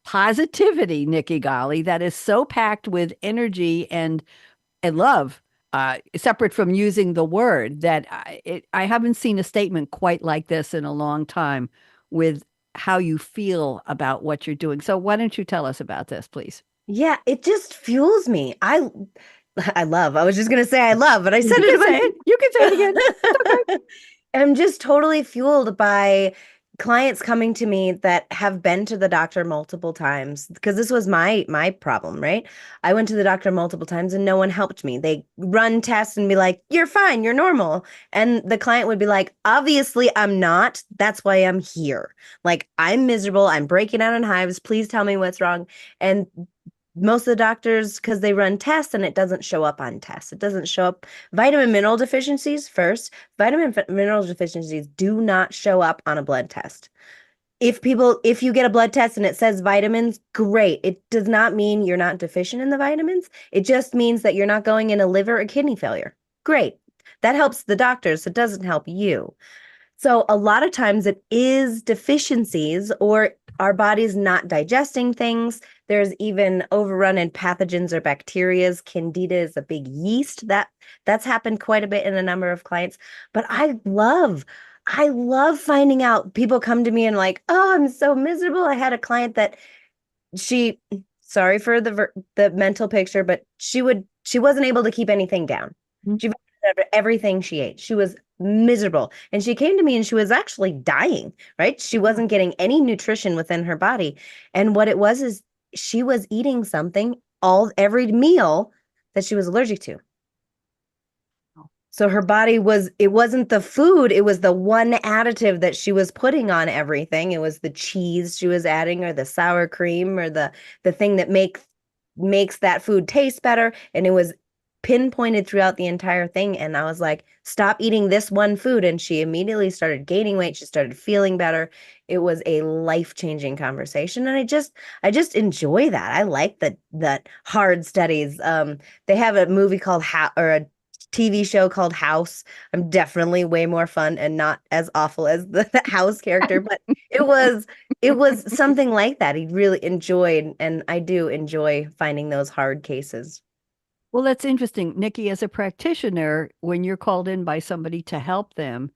positivity, Nikki Golly. That is so packed with energy and love. Separate from using the word, that I haven't seen a statement quite like this in a long time, with how you feel about what you're doing. So why don't you tell us about this, please? Yeah, it just fuels me. I love. I was just gonna say I love, but I said You it. can say it. You can say it again. It's okay. I'm just totally fueled by clients coming to me that have been to the doctor multiple times, because this was my problem, right? I went to the doctor multiple times and no one helped me. They run tests and be like, you're fine, you're normal. And the client would be like, obviously I'm not. That's why I'm here. Like, I'm miserable. I'm breaking out in hives. Please tell me what's wrong. And most of the doctors, because they run tests and it doesn't show up on tests. It doesn't show up. Vitamin mineral deficiencies first. Mineral deficiencies do not show up on a blood test. If you get a blood test and it says vitamins, great. It does not mean you're not deficient in the vitamins. It just means that you're not going in a liver or kidney failure. Great. That helps the doctors. It doesn't help you. So a lot of times it is deficiencies or our body's not digesting things. There's even overrun in pathogens or bacterias. Candida is a big yeast that's happened quite a bit in a number of clients. But I love finding out. People come to me and like, oh, I'm so miserable. I had a client that sorry for the mental picture, but she wasn't able to keep anything down. She vomited everything she ate. She was miserable. And she came to me and she was actually dying, right? She wasn't getting any nutrition within her body. And what it was is she was eating something every meal that she was allergic to. So her body it wasn't the food, it was the one additive that she was putting on everything. It was the cheese she was adding or the sour cream or the thing that makes that food taste better. And it was pinpointed throughout the entire thing. And I was like, stop eating this one food. And she immediately started gaining weight. She started feeling better. It was a life-changing conversation. And I just enjoy that. I like that hard studies. They have a movie called a TV show called House. I'm definitely way more fun and not as awful as the House character, but it was something like that. He really enjoyed, and I do enjoy finding those hard cases. Well, that's interesting. Nikki, as a practitioner, when you're called in by somebody to help them,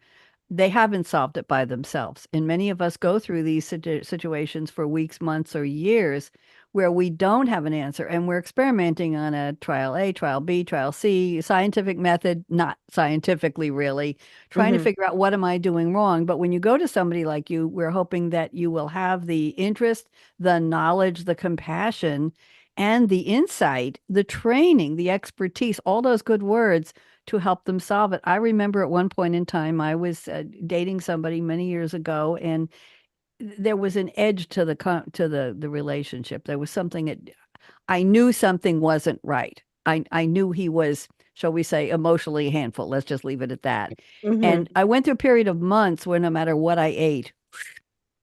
they haven't solved it by themselves. And many of us go through these situations for weeks, months, or years where we don't have an answer. And we're experimenting on a trial A, trial B, trial C, scientific method, not scientifically really, trying to figure out what am I doing wrong. But when you go to somebody like you, we're hoping that you will have the interest, the knowledge, the compassion, and the insight, the training, the expertise, all those good words to help them solve it. I remember at one point in time, I was dating somebody many years ago, and there was an edge to the relationship. There was something that I knew something wasn't right. I knew he was, shall we say, emotionally a handful. Let's just leave it at that. And I went through a period of months where no matter what I ate,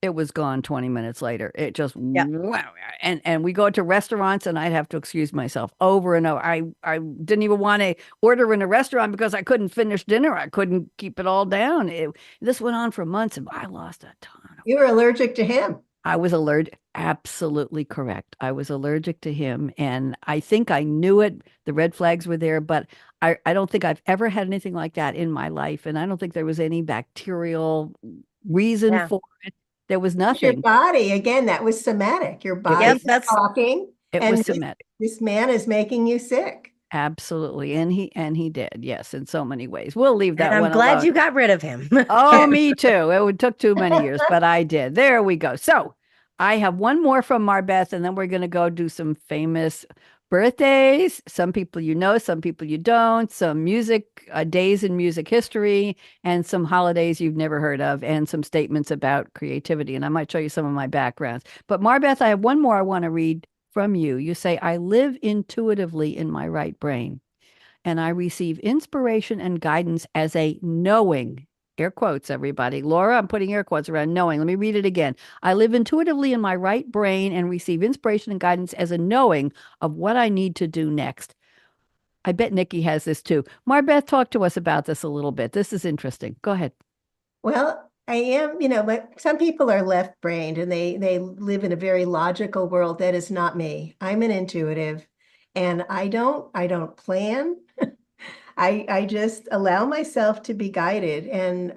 it was gone 20 minutes later. It just, wow. And we go to restaurants and I'd have to excuse myself over and over. I didn't even want to order in a restaurant because I couldn't finish dinner. I couldn't keep it all down. This went on for months and I lost a ton. You were allergic to him. I was allergic. Absolutely correct. I was allergic to him. And I think I knew it. The red flags were there, but I don't think I've ever had anything like that in my life. And I don't think there was any bacterial reason for it. There was nothing. Your body, again, that was somatic. Your body was talking. It was somatic. This man is making you sick. Absolutely. And he did. Yes, in so many ways. We'll leave that one. I'm glad alone. You got rid of him. Oh, me too. It took too many years, but I did. There we go. So I have one more from MarBeth, and then we're going to go do some famous birthdays. Some people you know, some people you don't, some music, days in music history, and some holidays you've never heard of, and some statements about creativity. And I might show you some of my backgrounds. But MarBeth, I have one more I want to read from you. You say, I live intuitively in my right brain, and I receive inspiration and guidance as a knowing. Air quotes, everybody. Laura, I'm putting air quotes around knowing. Let me read it again. I live intuitively in my right brain and receive inspiration and guidance as a knowing of what I need to do next. I bet Nikki has this too. MarBeth, talk to us about this a little bit. This is interesting. Go ahead. Well, I am, but some people are left-brained and they live in a very logical world. That is not me. I'm an intuitive, and I don't plan. I just allow myself to be guided. And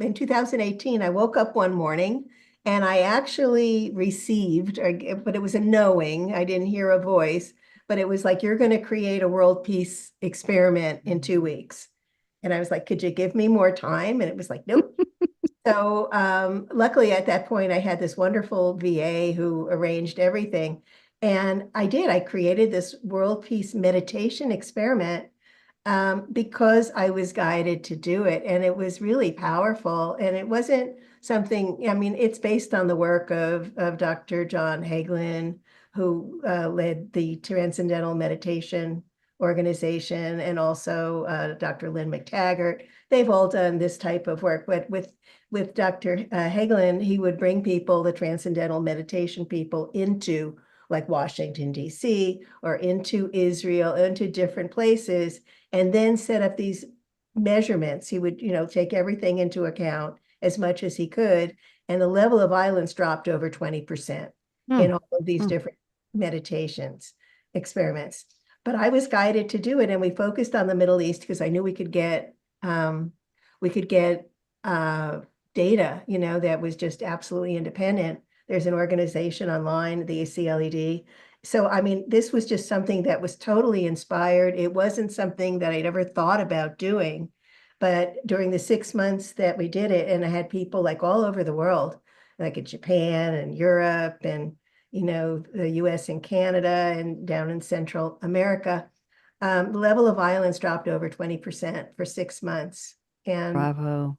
in 2018, I woke up one morning and I actually received, but it was a knowing. I didn't hear a voice, but it was like, you're going to create a world peace experiment in 2 weeks. And I was like, could you give me more time? And it was like, nope. So luckily at that point, I had this wonderful VA who arranged everything. And I created this world peace meditation experiment because I was guided to do it. And it was really powerful. And it wasn't something, it's based on the work of Dr. John Hagelin, who led the Transcendental Meditation Organization, and also Dr. Lynn McTaggart. They've all done this type of work. But with Dr. Hagelin, he would bring people, the Transcendental Meditation people, into like Washington, D.C., or into Israel, into different places, and then set up these measurements. He would, take everything into account as much as he could. And the level of violence dropped over 20% in all of these different meditations, experiments. But I was guided to do it, and we focused on the Middle East because I knew we could get data, that was just absolutely independent. There's an organization online, the ACLED. So, I mean, this was just something that was totally inspired. It wasn't something that I'd ever thought about doing. But during the 6 months that we did it, and I had people like all over the world, like in Japan and Europe and, the US and Canada and down in Central America, the level of violence dropped over 20% for 6 months. And Bravo.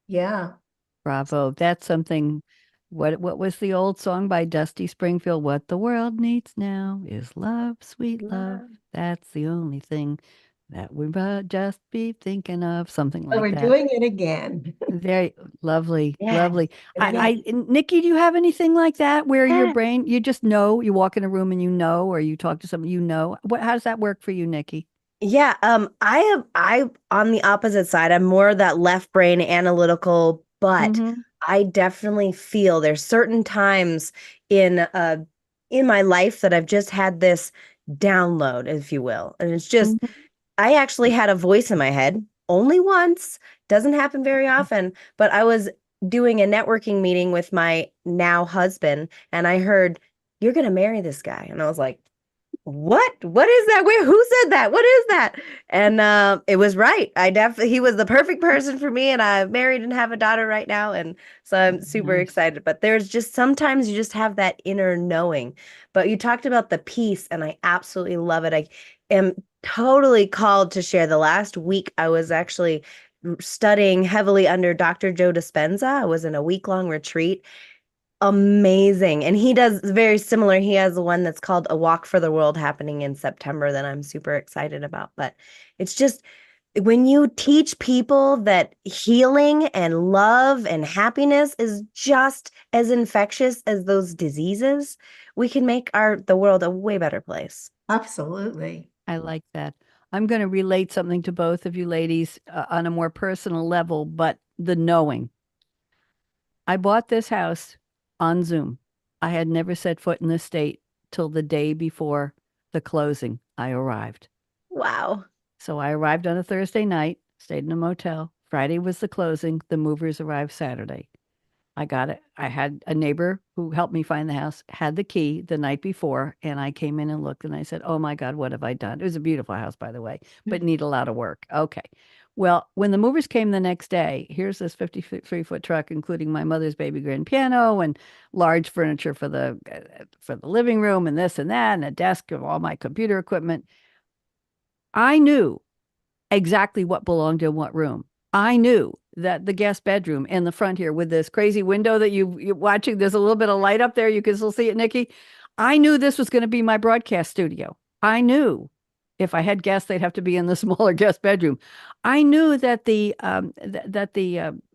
yeah. Bravo. That's something. What was the old song by Dusty Springfield? What the world needs now is love, sweet love. That's the only thing that we just be thinking of. Something So like we're that. doing it again. Very lovely, Yeah. lovely. Nikki, do you have anything like that where your brain, you just know, you walk in a room and or you talk to someone, how does that work for you, Nikki? Yeah, I on the opposite side, I'm more that left brain analytical, but I definitely feel there's certain times in my life that I've just had this download, if you will. And it's just I actually had a voice in my head only once, doesn't happen very often, but I was doing a networking meeting with my now husband, and I heard, "You're going to marry this guy." And I was like, what is that? Who said that? What is that? And it was right. He was the perfect person for me, and I'm married and have a daughter right now, and so I'm super excited. But there's just sometimes you just have that inner knowing. But you talked about the peace, and I absolutely love it. I am totally called to share. The last week I was actually studying heavily under Dr. Joe Dispenza. I was in a week-long retreat. Amazing. And he does very similar. He has one that's called A Walk for the World happening in September that I'm super excited about. But it's just when you teach people that healing and love and happiness is just as infectious as those diseases, we can make the world a way better place. Absolutely. I like that. I'm going to relate something to both of you ladies on a more personal level, but the knowing. I bought this house on Zoom. I had never set foot in the state till the day before the closing. I arrived. Wow. So I arrived on a Thursday night, stayed in a motel. Friday was the closing. The movers arrived Saturday. I got it. I had a neighbor who helped me find the house, had the key the night before, and I came in and looked and I said, "Oh my God, what have I done?" It was a beautiful house, by the way, but need a lot of work. Okay. Well, when the movers came the next day, here's this 53-foot truck, including my mother's baby grand piano and large furniture for the living room and this and that, and a desk of all my computer equipment. I knew exactly what belonged in what room. I knew that the guest bedroom in the front here with this crazy window that you're watching, there's a little bit of light up there. You can still see it, Nikki. I knew this was going to be my broadcast studio. I knew if I had guests, they'd have to be in the smaller guest bedroom. I knew that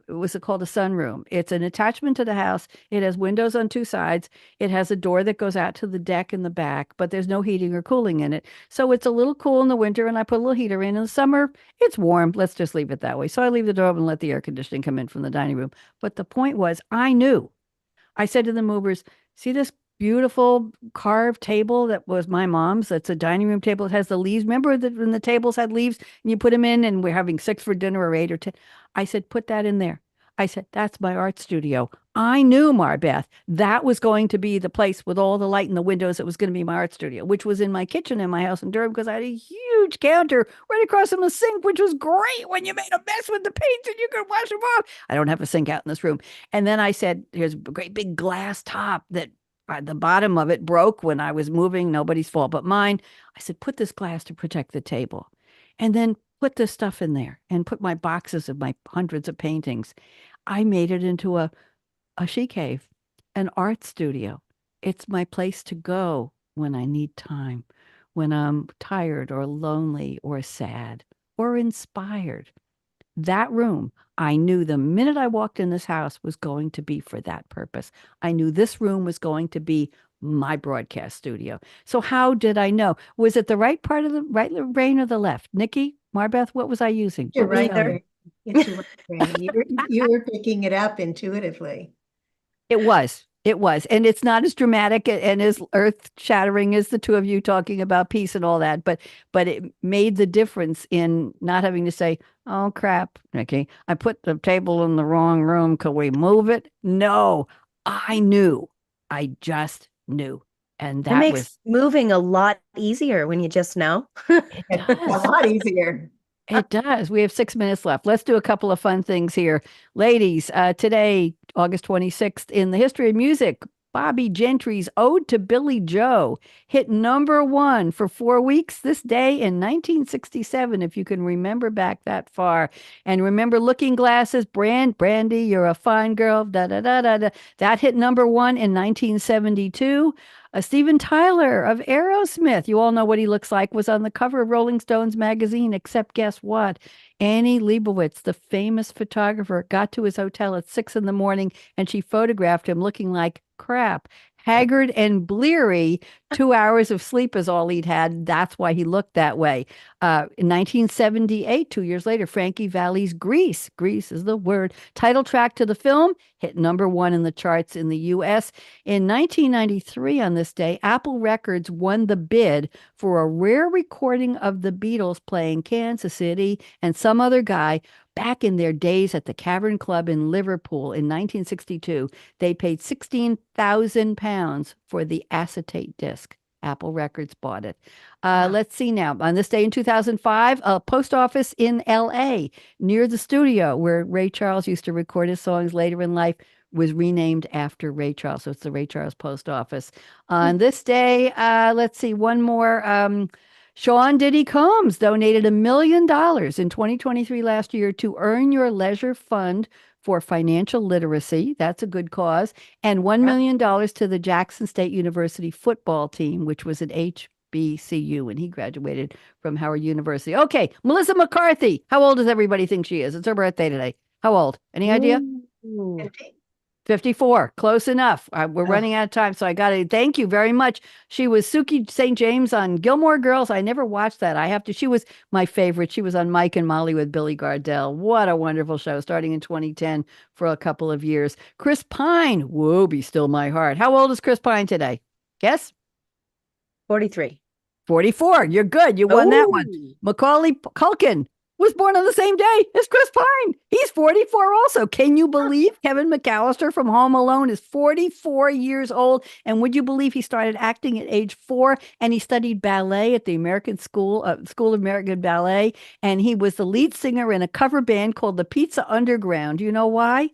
what's it called, a sunroom. It's an attachment to the house. It has windows on two sides. It has a door that goes out to the deck in the back, but there's no heating or cooling in it. So it's a little cool in the winter, and I put a little heater in. In the summer, it's warm. Let's just leave it that way. So I leave the door open and let the air conditioning come in from the dining room. But the point was, I knew. I said to the movers, "See this beautiful carved table that was my mom's? That's a dining room table. It has the leaves. Remember when the tables had leaves and you put them in and we're having 6 for dinner or 8 or 10? I said, "Put that in there." I said, "That's my art studio." I knew, MarBeth, that was going to be the place with all the light in the windows. It was going to be my art studio, which was in my kitchen in my house in Durham because I had a huge counter right across from the sink, which was great when you made a mess with the paints and you could wash them off. I don't have a sink out in this room. And then I said, "Here's a great big glass top that the bottom of it broke when I was moving. Nobody's fault but mine." I said, "Put this glass to protect the table. And then put this stuff in there and put my boxes of my hundreds of paintings." I made it into a she cave, an art studio. It's my place to go when I need time, when I'm tired or lonely or sad or inspired. That room, I knew the minute I walked in this house was going to be for that purpose. I knew this room was going to be my broadcast studio. So how did I know? Was it the right part of the right brain or the left? Nikki, MarBeth, what was I using? You're What was right telling there. me? It's your right brain. You were picking it up intuitively. It was. It was. And it's not as dramatic and as earth shattering as the two of you talking about peace and all that, but it made the difference in not having to say, "Oh crap, Nikki, I put the table in the wrong room. Could we move it?" No, I knew. I just knew. And It that makes was moving a lot easier when you just know. it It's a does. lot easier. It does. We have 6 minutes left. Let's do a couple of fun things here. Ladies, today, August 26th, in the history of music, Bobby Gentry's Ode to Billy Joe hit #1 for 4 weeks this day in 1967, if you can remember back that far. And remember Looking Glasses, Brandy, you're a fine girl, da da da da da. That hit #1 in 1972. Steven Tyler of Aerosmith, you all know what he looks like, was on the cover of Rolling Stones magazine, except guess what? Annie Leibovitz, the famous photographer, got to his hotel at 6 in the morning and she photographed him looking like crap. Haggard and bleary, 2 hours of sleep is all he'd had. That's why he looked that way. In 1978, 2 years later, Frankie Valli's Grease is the word, title track to the film, hit #1 in the charts in the US. In 1993, on this day, Apple Records won the bid for a rare recording of the Beatles playing Kansas City and some other guy back in their days at the Cavern Club in Liverpool in 1962. They paid £16,000 for the acetate disc. Apple Records bought it. Let's see now. On this day in 2005, a post office in LA near the studio where Ray Charles used to record his songs later in life was renamed after Ray Charles. So it's the Ray Charles Post Office. On this day, let's see, one more. Sean Diddy Combs donated $1 million in 2023 last year to Earn Your Leisure Fund for financial literacy. That's a good cause. And $1 million to the Jackson State University football team, which was at HBCU, and he graduated from Howard University. Okay, Melissa McCarthy. How old does everybody think she is? It's her birthday today. How old? Any idea? Ooh. 54. Close enough. We're running out of time, so I got to thank you very much. She was Suki St. James on Gilmore Girls. I never watched that. I have to. She was my favorite. She was on Mike and Molly with Billy Gardell. What a wonderful show, starting in 2010 for a couple of years. Chris Pine. Whoa, be still my heart. How old is Chris Pine today? Guess? 43. 44. You're good. You won that one. Ooh. Macaulay Culkin was born on the same day as Chris Pine. He's 44 also. Can you believe Kevin McAllister from Home Alone is 44 years old? And would you believe he started acting at age 4 and he studied ballet at the American School of American Ballet. And he was the lead singer in a cover band called the Pizza Underground. Do you know why?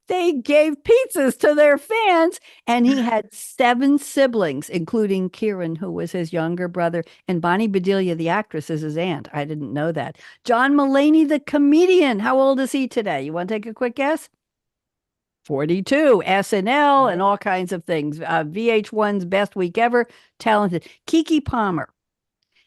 They gave pizzas to their fans, and he had 7 siblings, including Kieran, who was his younger brother, and Bonnie Bedelia, the actress, is his aunt. I didn't know that. John Mulaney, the comedian. How old is he today? You want to take a quick guess? 42, SNL, and all kinds of things. VH1's Best Week Ever, talented. Kiki Palmer.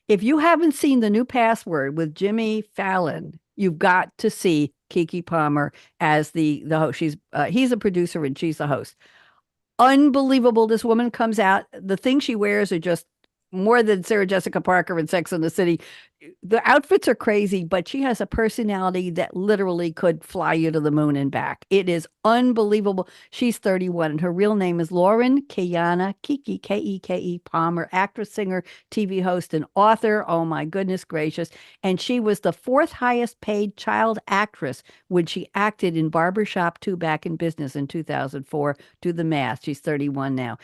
If you haven't seen The New Password with Jimmy Fallon, you've got to see Kiki Palmer as the host. He's a producer and she's the host. Unbelievable. This woman comes out. The things she wears are just more than Sarah Jessica Parker in Sex and the City. The outfits are crazy, but she has a personality that literally could fly you to the moon and back. It is unbelievable. She's 31 and her real name is Lauren Keyana Kiki, Keke Palmer, actress, singer, TV host, and author. Oh my goodness gracious. And she was the 4th highest paid child actress when she acted in Barbershop 2 back in business in 2004. Do the math. She's 31 now.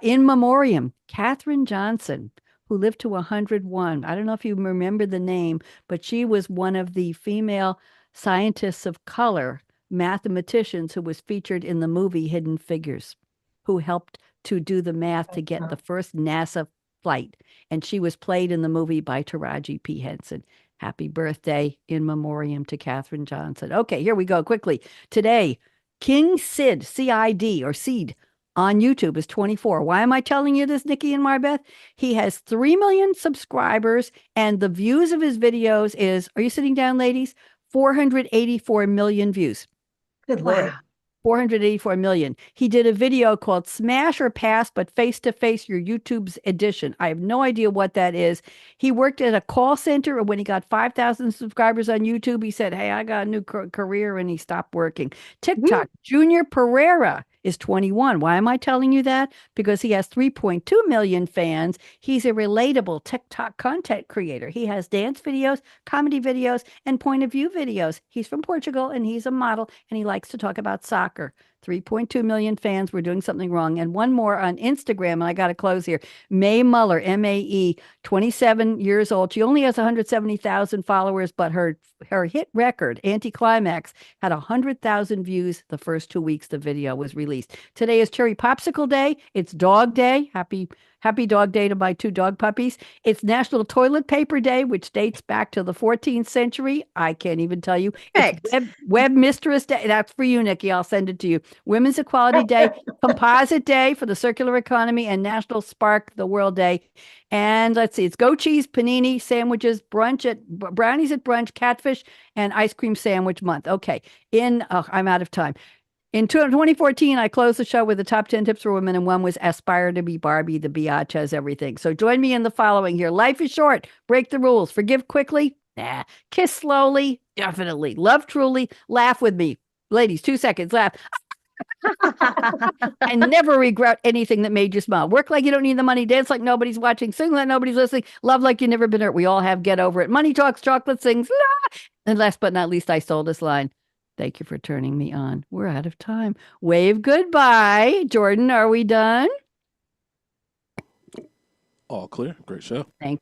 In memoriam, Katherine Johnson, who lived to 101. I don't know if you remember the name, but she was one of the female scientists of color, mathematicians, who was featured in the movie Hidden Figures, who helped to do the math to get the first NASA flight. And she was played in the movie by Taraji P. Henson. Happy birthday in memoriam to Katherine Johnson. Okay, here we go quickly. Today, King Sid, C-I-D, or Seed, on YouTube is 24. Why am I telling you this, Nikki and MarBeth? He has 3 million subscribers, and the views of his videos is, are you sitting down, ladies? 484 million views. Good Lord. Wow. 484 million. He did a video called Smash or Pass, but face to face, your YouTube's edition. I have no idea what that is. He worked at a call center, and when he got 5,000 subscribers on YouTube, he said, hey, I got a new career, and he stopped working. TikTok, Junior Pereira is 21. Why am I telling you that? Because he has 3.2 million fans. He's a relatable TikTok content creator. He has dance videos, comedy videos, and point of view videos. He's from Portugal, and he's a model, and he likes to talk about soccer. 3.2 million fans. We're doing something wrong. And one more on Instagram, and I got to close here. Mae Muller, M-A-E, 27 years old. She only has 170,000 followers, but her hit record, Anticlimax, had 100,000 views the first 2 weeks the video was released. Today is Cherry Popsicle Day. It's Dog Day. Happy Dog Day to my 2 dog puppies. It's National Toilet Paper Day, which dates back to the 14th century. I can't even tell you. It's Web Mistress Day. That's for you, Nikki. I'll send it to you. Women's Equality Day, Composite Day for the circular economy, and National Spark the World Day. And let's see, it's goat cheese, panini, sandwiches, brownies at brunch, catfish, and ice cream sandwich month. Okay, I'm out of time. In 2014, I closed the show with the top 10 tips for women, and one was aspire to be Barbie. The biatch has everything. So join me in the following here. Life is short. Break the rules. Forgive quickly. Nah. Kiss slowly. Definitely. Love truly. Laugh with me. Ladies, 2 seconds. Laugh. And never regret anything that made you smile. Work like you don't need the money. Dance like nobody's watching. Sing like nobody's listening. Love like you've never been hurt. We all have get over it. Money talks, chocolate sings. And last but not least, I stole this line. Thank you for turning me on. We're out of time. Wave goodbye. Jordan, are we done? All clear. Great show. Thank you.